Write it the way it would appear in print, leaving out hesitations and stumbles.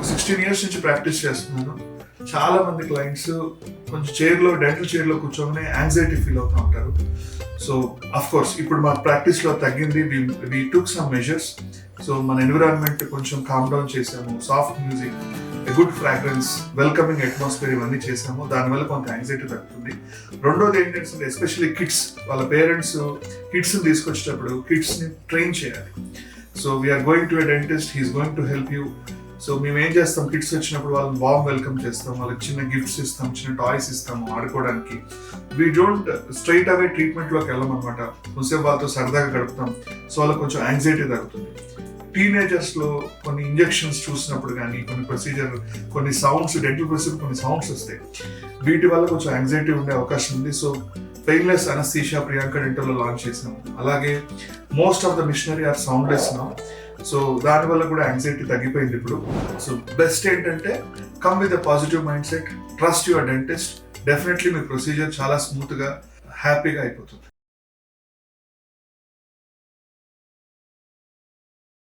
ఒక 16 years నుంచి practice చేస్తున్నాను. చాలా మంది క్లయింట్స్ కొంచెం డెంటల్ చైర్లో కూర్చోగానే యాంగ్జైటీ ఫీల్ అవుతూ ఉంటారు. సో అఫ్ కోర్స్ ఇప్పుడు మా ప్రాక్టీస్లో తగ్గింది. We took some measures. So మన ఎన్విరాన్మెంట్ కొంచెం కామ్ డౌన్ చేసాము, soft music, good fragrance, welcoming atmosphere ఇవన్నీ చేసాము. దానివల్ల కొంత యాంగ్జైటీ తగ్గుతుంది. రెండోది ఏంటంటే ఎస్పెషల్లీ కిడ్స్, వాళ్ళ పేరెంట్స్ కిడ్స్ని తీసుకొచ్చేటప్పుడు కిడ్స్ని ట్రైన్ చేయాలి. So we're going to a dentist, he is going to help you. So మేము ఏం చేస్తాం, కిడ్స్ వచ్చినప్పుడు వాళ్ళని వార్మ్ వెల్కమ్ చేస్తాం, వాళ్ళకి చిన్న గిఫ్ట్స్ ఇస్తాం, చిన్న టాయ్స్ ఇస్తాము ఆడుకోవడానికి. వీ డోంట్ స్ట్రైట్ అవే ట్రీట్మెంట్లోకి వెళ్ళమన్నమాట. కొంచెంసేపు వాళ్ళతో సరదాగా గడుపుతాం. సో వాళ్ళకి కొంచెం యాంగ్జైటీ తగ్గుతుంది. టీనేజర్స్లో కొన్ని ఇంజెక్షన్స్ చూసినప్పుడు కానీ కొన్ని సౌండ్స్, డెంటల్ ప్రొసీజర్ కొన్ని సౌండ్స్ వస్తాయి. వీటి వల్ల కొంచెం యాంగ్జైటీ ఉండే అవకాశం ఉంది. సో పెయిన్లెస్ అనస్థీషియా ప్రియాంక డెంటల్లో లాంచ్ చేసాము. అలాగే most of the machinery are soundless now. So దానివల్ల కూడా యాంగ్జైటీ తగ్గిపోయింది ఇప్పుడు. సో బెస్ట్ ఏంటంటే come with a positive mindset, trust your dentist. Definitely మీ ప్రొసీజర్ చాలా స్మూత్గా హ్యాపీగా అయిపోతుంది.